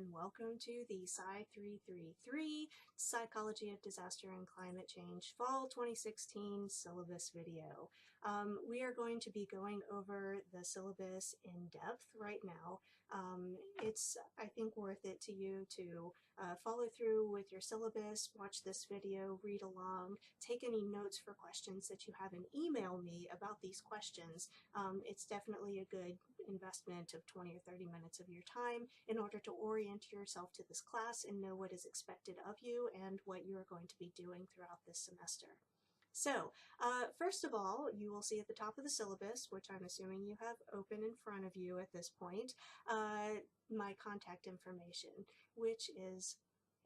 and welcome to the Sci 333 Psychology of Disaster and Climate Change Fall 2016 syllabus video. We are going to be going over the syllabus in depth right now. It's, I think, worth it to you to follow through with your syllabus, watch this video, read along, take any notes for questions that you have, and email me about these questions. It's definitely a good investment of 20 or 30 minutes of your time in order to orient yourself to this class and know what is expected of you and what you are going to be doing throughout this semester. So, first of all, you will see at the top of the syllabus, which I'm assuming you have open in front of you at this point, my contact information, which is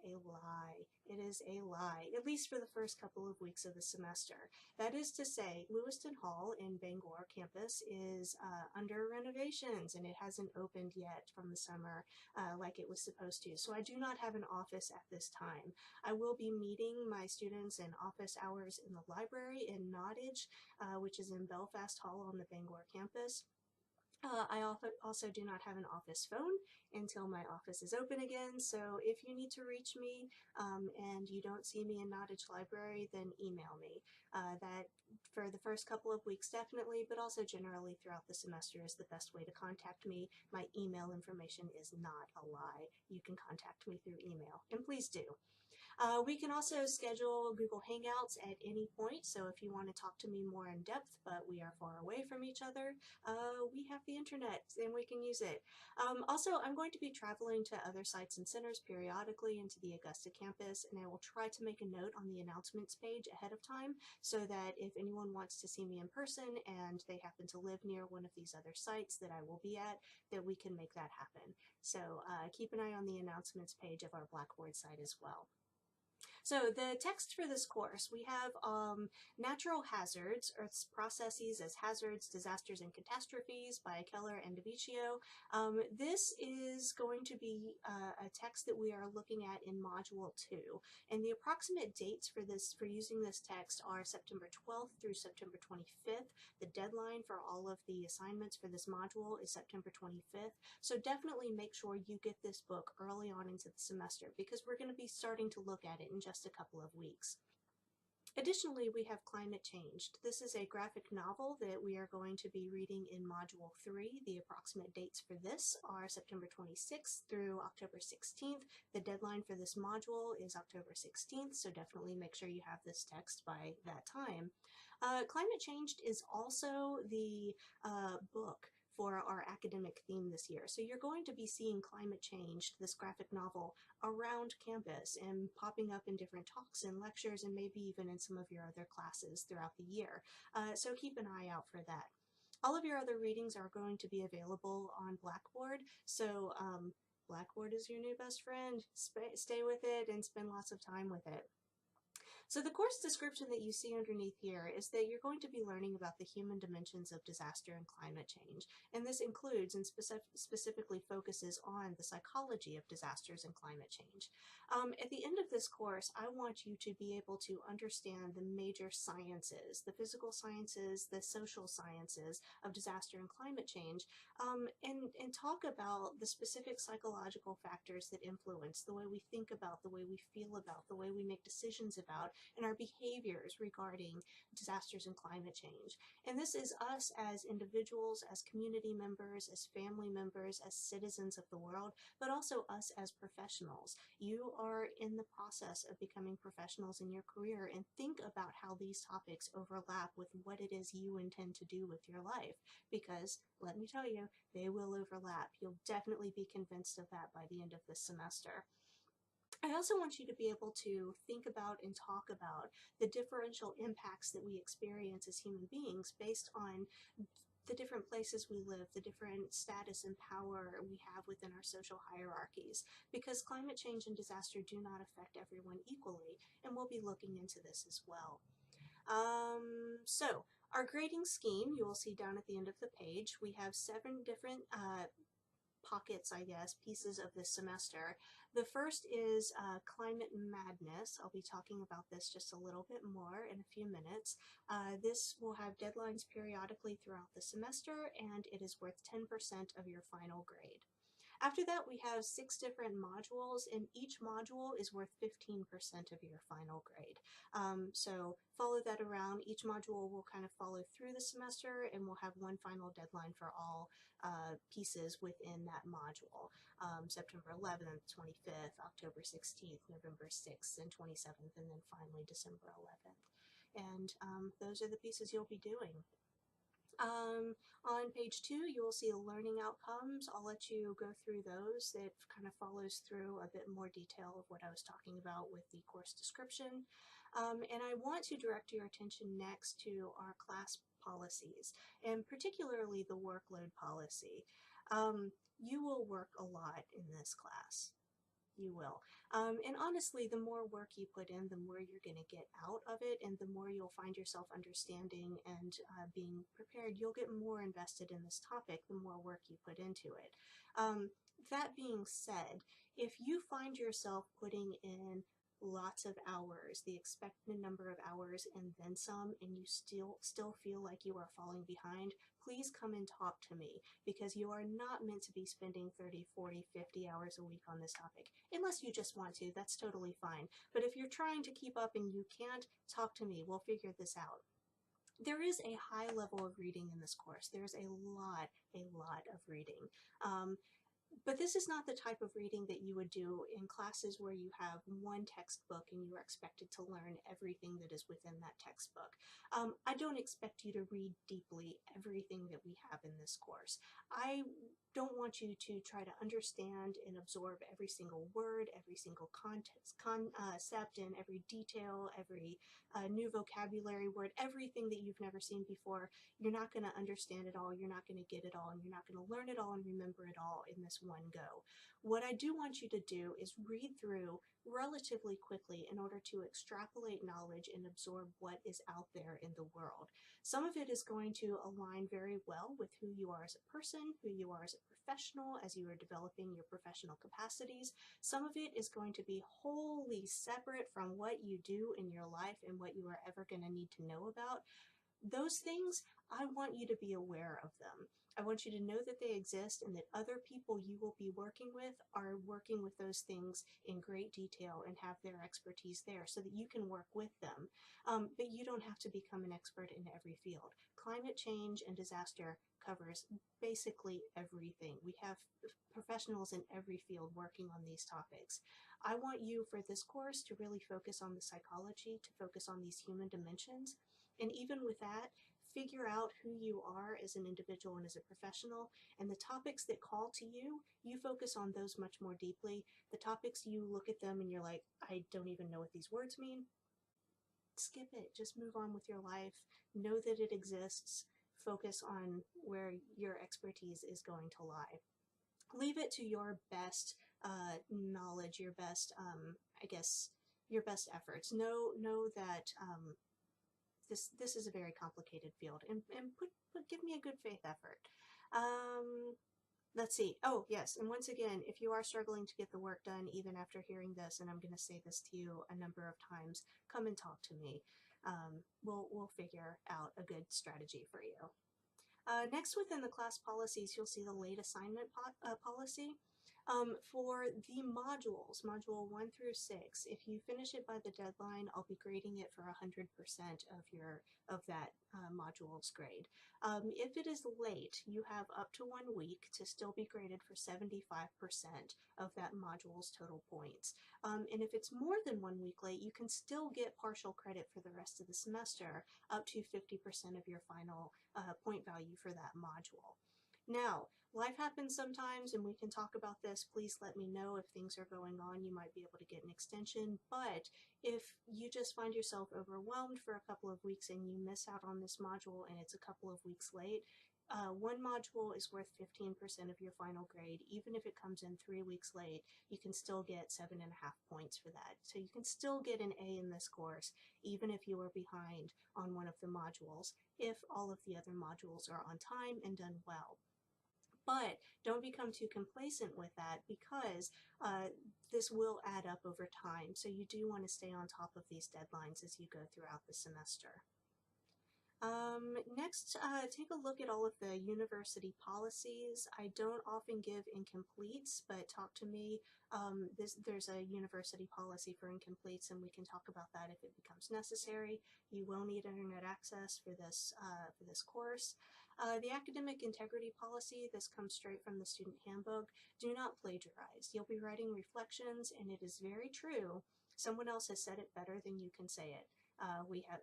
a lie. It is a lie, at least for the first couple of weeks of the semester. That is to say, Lewiston Hall in Bangor campus is under renovations and it hasn't opened yet from the summer like it was supposed to. So I do not have an office at this time. I will be meeting my students in office hours in the library in Nottage, which is in Belfast Hall on the Bangor campus. I also do not have an office phone until my office is open again, so if you need to reach me and you don't see me in Nottage Library, then email me. That for the first couple of weeks definitely, but also generally throughout the semester is the best way to contact me. My email information is not a lie. You can contact me through email, and please do. We can also schedule Google Hangouts at any point, so if you want to talk to me more in depth, but we are far away from each other, we have the internet and we can use it. Also, I'm going to be traveling to other sites and centers periodically into the Augusta campus, and I will try to make a note on the announcements page ahead of time so that if anyone wants to see me in person and they happen to live near one of these other sites that I will be at, that we can make that happen. So keep an eye on the announcements page of our Blackboard site as well. So the text for this course, we have Natural Hazards, Earth's Processes as Hazards, Disasters, and Catastrophes by Keller and DiVicchio. This is going to be a text that we are looking at in Module 2. And the approximate dates for using this text are September 12th through September 25th. The deadline for all of the assignments for this module is September 25th. So definitely make sure you get this book early on into the semester because we're going to be starting to look at it in just a couple of weeks. Additionally, we have Climate Change. This is a graphic novel that we are going to be reading in Module 3. The approximate dates for this are September 26th through October 16th. The deadline for this module is October 16th, so definitely make sure you have this text by that time. Climate Change is also the book for our academic theme this year. So you're going to be seeing Climate Change, this graphic novel, around campus and popping up in different talks and lectures and maybe even in some of your other classes throughout the year. So keep an eye out for that. All of your other readings are going to be available on Blackboard, so Blackboard is your new best friend. Stay with it and spend lots of time with it. So the course description that you see underneath here is that you're going to be learning about the human dimensions of disaster and climate change, and this includes and specifically focuses on the psychology of disasters and climate change. At the end of this course, I want you to be able to understand the major sciences, the physical sciences, the social sciences of disaster and climate change, and talk about the specific psychological factors that influence the way we think about, the way we feel about, the way we make decisions about, and our behaviors regarding disasters and climate change. And this is us as individuals, as community members, as family members, as citizens of the world, but also us as professionals. You are in the process of becoming professionals in your career, and think about how these topics overlap with what it is you intend to do with your life, because let me tell you, they will overlap. You'll definitely be convinced of that by the end of this semester. I also want you to be able to think about and talk about the differential impacts that we experience as human beings based on the different places we live, the different status and power we have within our social hierarchies, because climate change and disaster do not affect everyone equally, and we'll be looking into this as well. So our grading scheme, you will see down at the end of the page, we have 7 different pockets, I guess, pieces of this semester. The first is Climate Madness. I'll be talking about this just a little bit more in a few minutes. This will have deadlines periodically throughout the semester, and it is worth 10% of your final grade. After that, we have 6 different modules, and each module is worth 15% of your final grade. So follow that around. Each module will kind of follow through the semester, and we'll have one final deadline for all pieces within that module. September 11th, 25th, October 16th, November 6th, and 27th, and then finally December 11th. And those are the pieces you'll be doing. On page 2, you will see the learning outcomes. I'll let you go through those. It kind of follows through a bit more detail of what I was talking about with the course description. And I want to direct your attention next to our class policies, and particularly the workload policy. You will work a lot in this class. You will. And honestly, the more work you put in, the more you're going to get out of it, and the more you'll find yourself understanding and being prepared. You'll get more invested in this topic the more work you put into it. That being said, if you find yourself putting in lots of hours, the expected number of hours and then some, and you still feel like you are falling behind, please come and talk to me, because you are not meant to be spending 30, 40, 50 hours a week on this topic. Unless you just want to, that's totally fine. But if you're trying to keep up and you can't, talk to me. We'll figure this out. There is a high level of reading in this course. There's a lot of reading. But this is not the type of reading that you would do in classes where you have one textbook and you are expected to learn everything that is within that textbook. I don't expect you to read deeply everything that we have in this course. I don't want you to try to understand and absorb every single word, every single concept, and every detail, every new vocabulary word, everything that you've never seen before. You're not going to understand it all, you're not going to get it all, and you're not going to learn it all and remember it all in this one go. What I do want you to do is read through relatively quickly in order to extrapolate knowledge and absorb what is out there in the world. Some of it is going to align very well with who you are as a person, who you are as a professional, as you are developing your professional capacities. Some of it is going to be wholly separate from what you do in your life and what you are ever going to need to know about. Those things, I want you to be aware of them. I want you to know that they exist and that other people you will be working with are working with those things in great detail and have their expertise there so that you can work with them. But you don't have to become an expert in every field. Climate change and disaster covers basically everything. We have professionals in every field working on these topics. I want you for this course to really focus on the psychology, to focus on these human dimensions. And even with that, figure out who you are as an individual and as a professional, and the topics that call to you, you focus on those much more deeply. The topics you look at them and you're like, I don't even know what these words mean, skip it, just move on with your life, know that it exists, focus on where your expertise is going to lie. Leave it to your best knowledge, your best, I guess, your best efforts. Know that this is a very complicated field, and give me a good faith effort. Let's see. Oh, yes. And once again, if you are struggling to get the work done, even after hearing this, and I'm going to say this to you a number of times, come and talk to me. We'll figure out a good strategy for you. Next, within the class policies, you'll see the late assignment policy. For the modules, module 1 through 6, if you finish it by the deadline, I'll be grading it for 100% of that module's grade. If it is late, you have up to 1 week to still be graded for 75% of that module's total points. And if it's more than 1 week late, you can still get partial credit for the rest of the semester, up to 50% of your final point value for that module. Now, life happens sometimes, and we can talk about this. Please let me know if things are going on. You might be able to get an extension, but if you just find yourself overwhelmed for a couple of weeks and you miss out on this module and it's a couple of weeks late, one module is worth 15% of your final grade. Even if it comes in 3 weeks late, you can still get 7.5 points for that. So you can still get an A in this course, even if you are behind on one of the modules, if all of the other modules are on time and done well. But don't become too complacent with that, because this will add up over time. So you do want to stay on top of these deadlines as you go throughout the semester. Next, take a look at all of the university policies. I don't often give incompletes, but talk to me. There's a university policy for incompletes, and we can talk about that if it becomes necessary. You will need internet access for this course. The academic integrity policy, this comes straight from the student handbook. Do not plagiarize. You'll be writing reflections, and it is very true. Someone else has said it better than you can say it.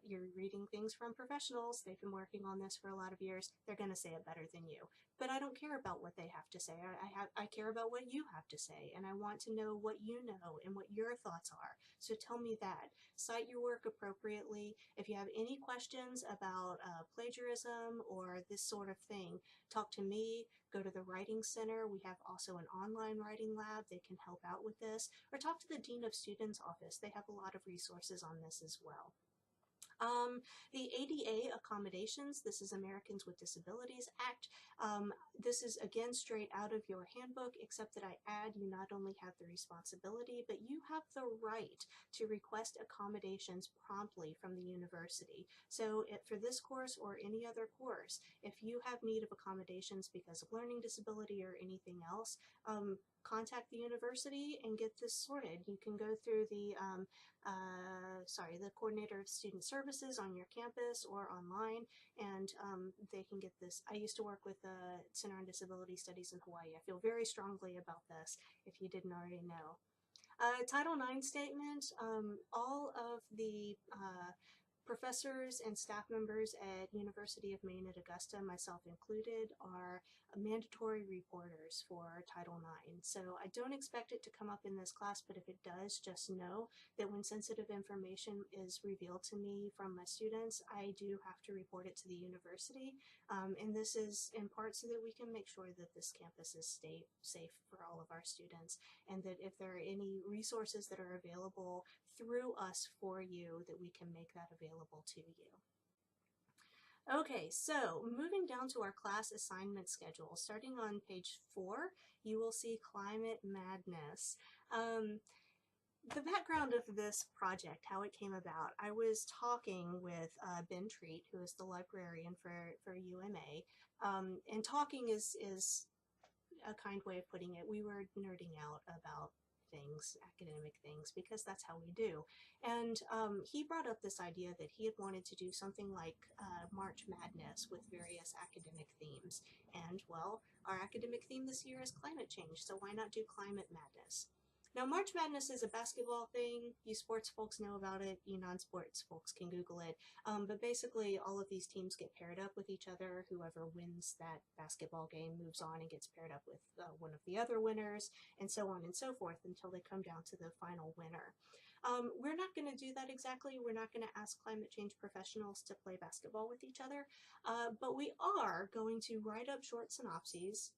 You're reading things from professionals. They've been working on this for a lot of years. They're going to say it better than you. But I don't care about what they have to say. I care about what you have to say, and I want to know what you know and what your thoughts are. So tell me that. Cite your work appropriately. If you have any questions about plagiarism or this sort of thing, talk to me. Go to the Writing Center. We have also an online writing lab. They can help out with this. Or talk to the Dean of Students office. They have a lot of resources on this as well. The ADA accommodations, this is Americans with Disabilities Act. This is again straight out of your handbook, except that I add you not only have the responsibility, but you have the right to request accommodations promptly from the university. So for this course or any other course, if you have need of accommodations because of learning disability or anything else, contact the university and get this sorted. You can go through the coordinator of student services on your campus or online, and they can get this. I used to work with the Center on Disability Studies in Hawaii. I feel very strongly about this, if you didn't already know. Title IX statement, all of the professors and staff members at University of Maine at Augusta, myself included, are mandatory reporters for Title IX. So I don't expect it to come up in this class, but if it does, just know that when sensitive information is revealed to me from my students, I do have to report it to the university. And this is in part so that we can make sure that this campus is safe for all of our students, and that if there are any resources that are available through us for you, that we can make that available to you. Okay, so moving down to our class assignment schedule, starting on page 4, you will see Climate Madness. The background of this project, how it came about, I was talking with Ben Treat, who is the librarian for UMA, and talking is a kind way of putting it. We were nerding out about things, academic things, because that's how we do. And he brought up this idea that he had wanted to do something like March Madness with various academic themes. And well, our academic theme this year is climate change, so why not do Climate Madness? Now, March Madness is a basketball thing. You sports folks know about it. You non-sports folks can Google it. But basically, all of these teams get paired up with each other. Whoever wins that basketball game moves on and gets paired up with one of the other winners, and so on and so forth until they come down to the final winner. We're not going to do that exactly. We're not going to ask climate change professionals to play basketball with each other, but we are going to write up short synopses.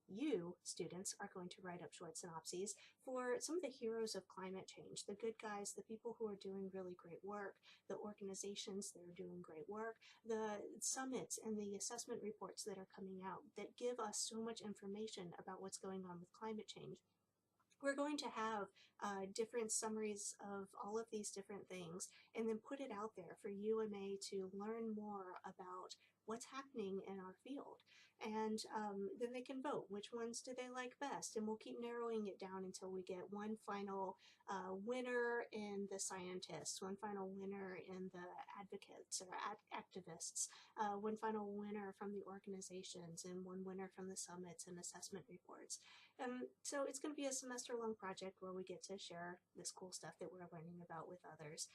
You, students, are going to write up short synopses for some of the heroes of climate change, the good guys, the people who are doing really great work, the organizations that are doing great work, the summits and the assessment reports that are coming out that give us so much information about what's going on with climate change. We're going to have different summaries of all of these different things and then put it out there for UMA to learn more about what's happening in our field. And then they can vote. Which ones do they like best? And we'll keep narrowing it down until we get one final winner in the scientists, one final winner in the advocates or activists, one final winner from the organizations, and one winner from the summits and assessment reports. So it's going to be a semester-long project where we get to share this cool stuff that we're learning about with others.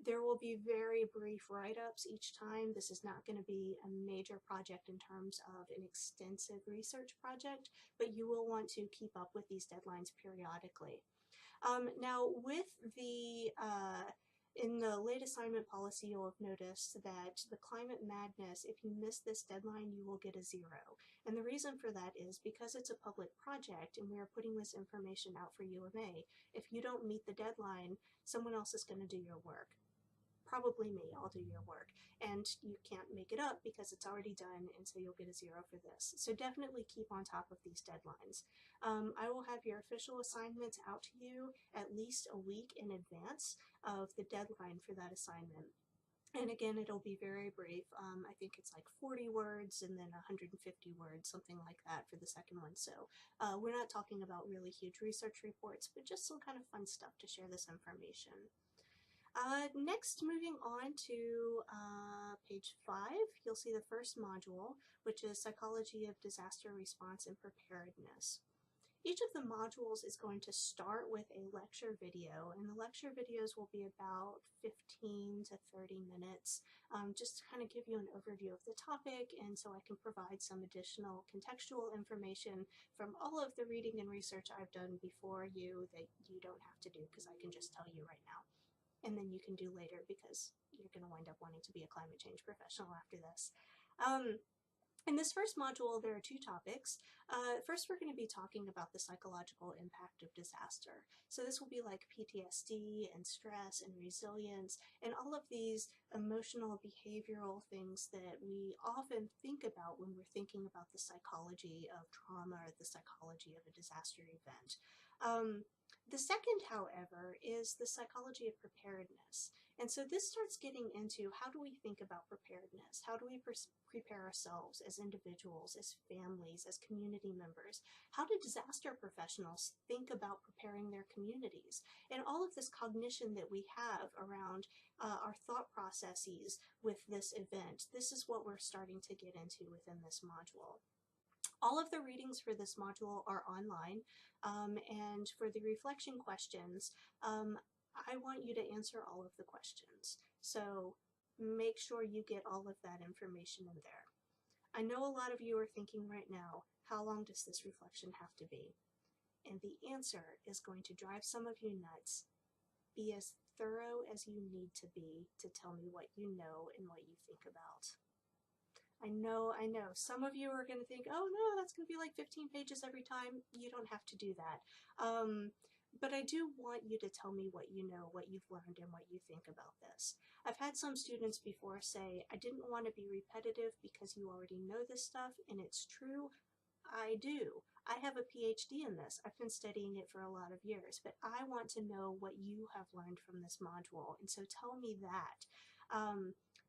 There will be very brief write-ups each time. This is not going to be a major project in terms of an extensive research project, but you will want to keep up with these deadlines periodically. Now, with the in the late assignment policy, you'll have noticed that the Climate Madness, if you miss this deadline, you will get a 0. And the reason for that is because it's a public project and we are putting this information out for UMA. If you don't meet the deadline, someone else is going to do your work. Probably me, I'll do your work. And you can't make it up because it's already done, and so you'll get a 0 for this. So definitely keep on top of these deadlines. I will have your official assignments out to you at least a week in advance of the deadline for that assignment. And again, it'll be very brief. I think it's like 40 words and then 150 words, something like that for the second one. So we're not talking about really huge research reports, but just some kind of fun stuff to share this information. Next, moving on to page 5, you'll see the first module, which is Psychology of Disaster Response and Preparedness. Each of the modules is going to start with a lecture video, and the lecture videos will be about 15 to 30 minutes, just to kind of give you an overview of the topic, and so I can provide some additional contextual information from all of the reading and research I've done before you that you don't have to do, because I can just tell you right now. And then you can do later, because you're going to wind up wanting to be a climate change professional after this. In this first module, there are 2 topics. First, we're going to be talking about the psychological impact of disaster. So this will be like PTSD and stress and resilience and all of these emotional, behavioral things that we often think about when we're thinking about the psychology of trauma or the psychology of a disaster event. The second, however, is the psychology of preparedness. And so this starts getting into how do we think about preparedness? How do we prepare ourselves as individuals, as families, as community members? How do disaster professionals think about preparing their communities? And all of this cognition that we have around our thought processes with this event, this is what we're starting to get into within this module. All of the readings for this module are online, and for the reflection questions, I want you to answer all of the questions. So make sure you get all of that information in there. I know a lot of you are thinking right now, how long does this reflection have to be? And the answer is going to drive some of you nuts. Be as thorough as you need to be to tell me what you know and what you think about. I know. Some of you are going to think, oh no, that's going to be like 15 pages every time. You don't have to do that. But I do want you to tell me what you know, what you've learned, and what you think about this. I've had some students before say, I didn't want to be repetitive because you already know this stuff, and it's true. I do. I have a PhD in this. I've been studying it for a lot of years, but I want to know what you have learned from this module, and so tell me that.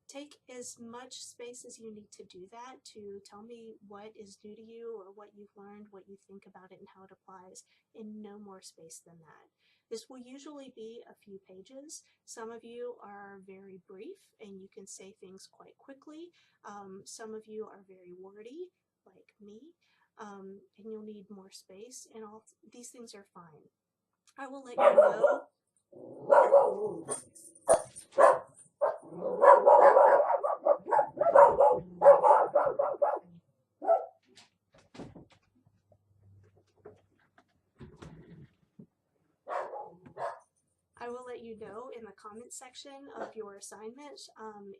Take as much space as you need to do that, to tell me what is new to you or what you've learned, what you think about it, and how it applies, and no more space than that. This will usually be a few pages. Some of you are very brief and you can say things quite quickly. Some of you are very wordy, like me, and you'll need more space, and all these things are fine. I will let you know. I will let you know in the comment section of your assignment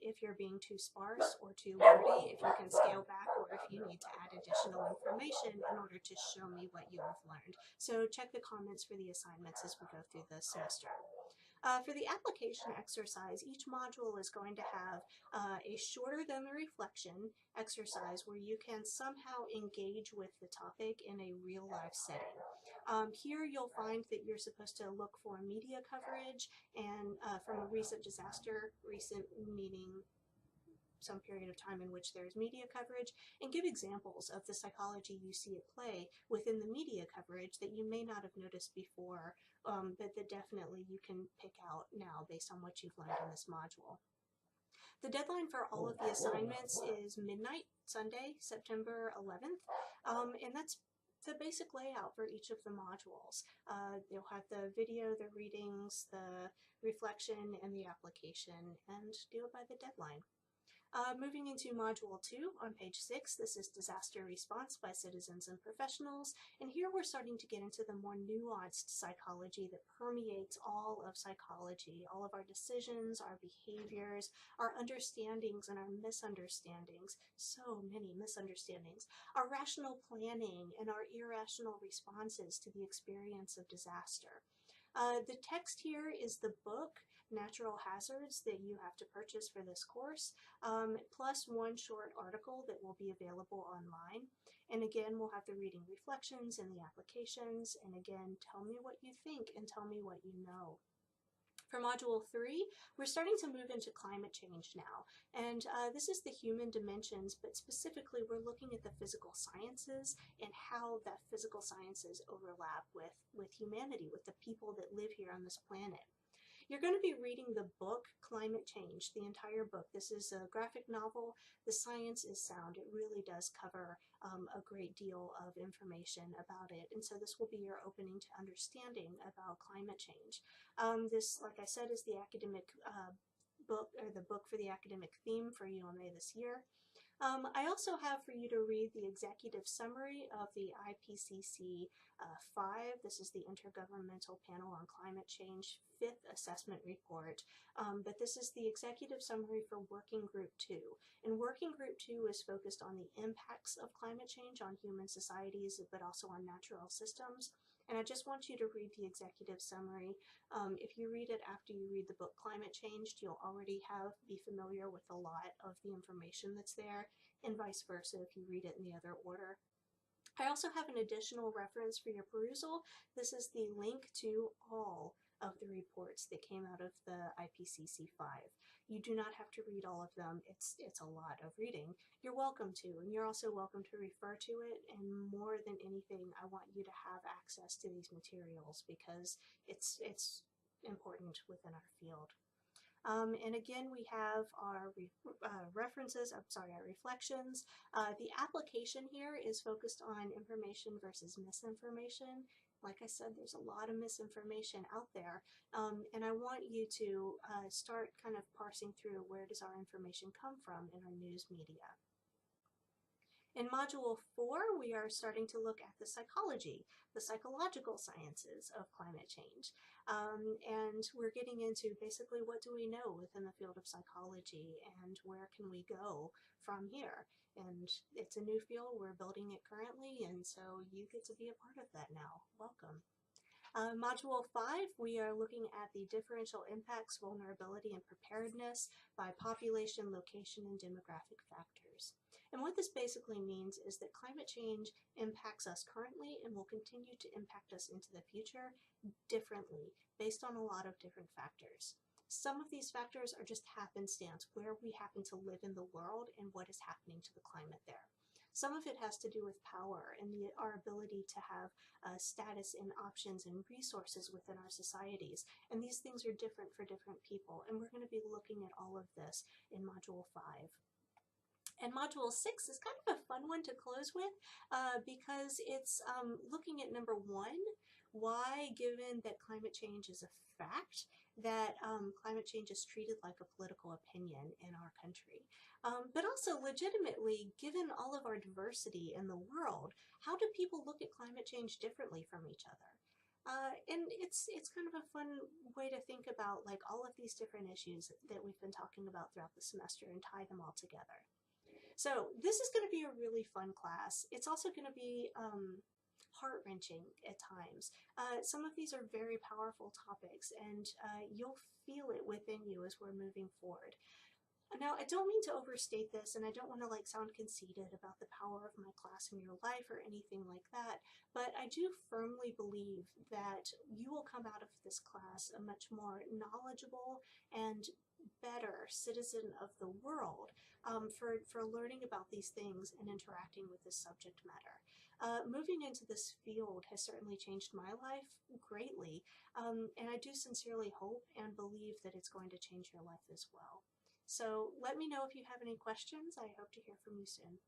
if you're being too sparse or too wordy, if you can scale back, or if you need to add additional information in order to show me what you have learned. So check the comments for the assignments as we go through the semester. For the application exercise, each module is going to have a shorter than the reflection exercise where you can somehow engage with the topic in a real life setting. Here you'll find that you're supposed to look for media coverage and from a recent disaster, recent meaning some period of time in which there's media coverage, and give examples of the psychology you see at play within the media coverage that you may not have noticed before, but that definitely you can pick out now based on what you've learned in this module. The deadline for all of the assignments is midnight, Sunday, September 11th, and that's the basic layout for each of the modules. You'll have the video, the readings, the reflection, and the application, and do it by the deadline. Moving into Module 2 on page 6, this is Disaster Response by Citizens and Professionals, and here we're starting to get into the more nuanced psychology that permeates all of psychology, all of our decisions, our behaviors, our understandings and our misunderstandings, so many misunderstandings, our rational planning and our irrational responses to the experience of disaster. The text here is the book Natural Hazards that you have to purchase for this course, plus one short article that will be available online. And again, we'll have the reading reflections and the applications, and again, tell me what you think and tell me what you know. For Module 3, we're starting to move into climate change now, and this is the human dimensions, but specifically we're looking at the physical sciences and how that physical sciences overlap with humanity, with the people that live here on this planet. You're going to be reading the book Climate Change, the entire book. This is a graphic novel. The science is sound. It really does cover a great deal of information about it. And so this will be your opening to understanding about climate change. This, like I said, is the academic book, or the book for the academic theme for UMA this year. I also have for you to read the executive summary of the IPCC 5. This is the Intergovernmental Panel on Climate Change 5th Assessment Report. But this is the executive summary for Working Group 2. And Working Group 2 is focused on the impacts of climate change on human societies, but also on natural systems. And I just want you to read the executive summary. If you read it after you read the book Climate Change, you'll already be familiar with a lot of the information that's there, and vice versa if you read it in the other order. I also have an additional reference for your perusal. This is the link to all of the reports that came out of the IPCC 5. You do not have to read all of them. It's a lot of reading. You're welcome to, and you're also welcome to refer to it, and more than anything, I want you to have access to these materials because it's important within our field. And again, we have our references, our reflections. The application here is focused on information versus misinformation. Like I said, there's a lot of misinformation out there, and I want you to start kind of parsing through where does our information come from in our news media. In Module 4, we are starting to look at the psychology, the psychological sciences of climate change. And we're getting into basically what do we know within the field of psychology and where can we go from here. And it's a new field, we're building it currently, and so you get to be a part of that now. Welcome. Module 5, we are looking at the differential impacts, vulnerability, and preparedness by population, location, and demographic factors. And what this basically means is that climate change impacts us currently and will continue to impact us into the future differently based on a lot of different factors. Some of these factors are just happenstance, where we happen to live in the world and what is happening to the climate there. Some of it has to do with power and our ability to have status and options and resources within our societies. And these things are different for different people. And we're going to be looking at all of this in Module 5. And Module 6 is kind of a fun one to close with because it's looking at number 1, why, given that climate change is a fact, that climate change is treated like a political opinion in our country. But also legitimately, given all of our diversity in the world, how do people look at climate change differently from each other? And it's kind of a fun way to think about like all of these different issues that we've been talking about throughout the semester and tie them all together. So this is going to be a really fun class. It's also going to be heart-wrenching at times. Some of these are very powerful topics, and you'll feel it within you as we're moving forward. Now, I don't mean to overstate this, and I don't want to sound conceited about the power of my class in your life or anything like that, but I do firmly believe that you will come out of this class a much more knowledgeable and better citizen of the world for learning about these things and interacting with this subject matter. Moving into this field has certainly changed my life greatly, and I do sincerely hope and believe that it's going to change your life as well. So let me know if you have any questions. I hope to hear from you soon.